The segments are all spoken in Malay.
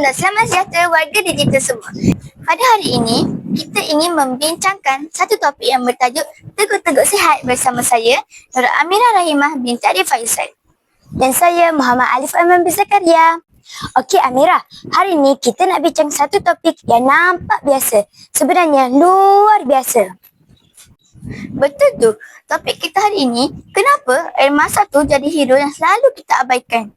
Salam dan selamat sejahtera warga digital semua. Pada hari ini, kita ingin membincangkan satu topik yang bertajuk Teguk-Teguk Sihat bersama saya, Nur Amirah Rahimah binti Arif Faisal. Dan saya Muhammad Alif Aiman bin Zakaria. Okey Amirah, hari ini kita nak bincang satu topik yang nampak biasa, sebenarnya luar biasa. Betul tu, topik kita hari ini, kenapa air masak tu jadi hero yang selalu kita abaikan?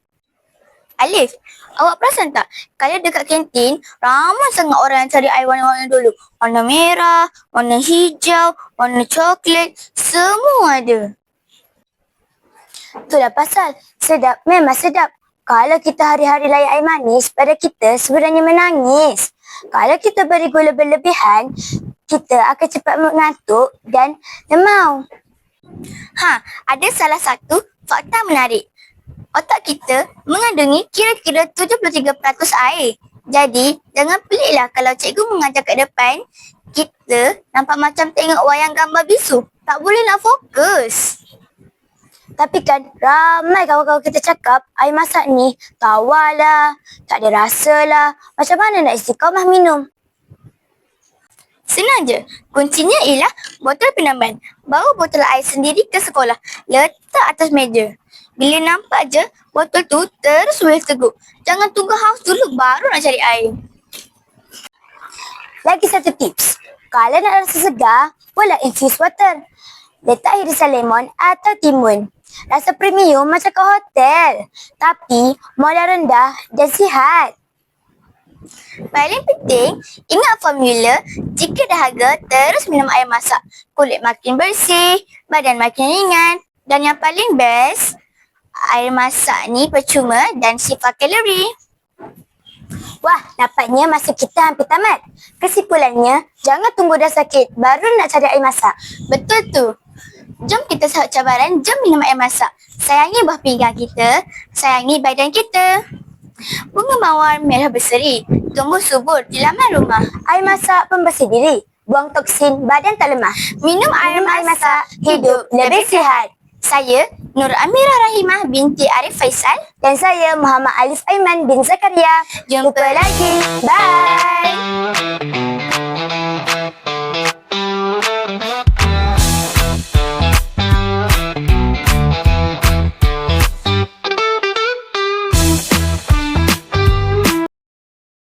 Alif, awak perasan tak? Kalau dekat kantin, ramai sangat orang yang cari air warna-warna dulu. Warna merah, warna hijau, warna coklat, semua ada. Itulah pasal, sedap memang sedap. Kalau kita hari-hari layan air manis, pada kita sebenarnya menangis. Kalau kita beri gula berlebihan, kita akan cepat mengantuk dan lemau. Ada salah satu fakta menarik. Otak kita mengandungi kira-kira 73% air. Jadi, jangan peliklah kalau cikgu mengajar kat depan, kita nampak macam tengok wayang gambar bisu. Tak boleh nak fokus. Tapi kan ramai kawan-kawan kita cakap air masak ni tawar lah, tak ada rasa lah. Macam mana nak istiqamah minum? Senang je. Kuncinya ialah botol penamban. Bawa botol air sendiri ke sekolah. Letak atas meja. Bila nampak je botol tu terus boleh teguk. Jangan tunggu haus dulu baru nak cari air. Lagi satu tips. Kalau nak rasa segar, boleh infuse water. Letak irisan lemon atau timun. Rasa premium macam ke hotel. Tapi modal rendah dan sihat. Paling penting, ingat formula. Jika dahaga, terus minum air masak. Kulit makin bersih, badan makin ringan. Dan yang paling best, air masak ni percuma dan sifar kalori. Wah, nampaknya masa kita hampir tamat. Kesimpulannya, jangan tunggu dah sakit baru nak cari air masak. Betul tu. Jom kita sahut cabaran, jom minum air masak. Sayangi buah pinggang kita, sayangi badan kita. Bunga mawar merah berseri, tumbuh subur di laman rumah. Air masak pembersih diri, buang toksin, badan tak lemah. Minum air masak, hidup lebih sihat. Saya Nur Amirah Rahimah binti Arif Faisal. Dan saya Muhammad Alif Aiman bin Zakaria. Jumpa lagi. Bye.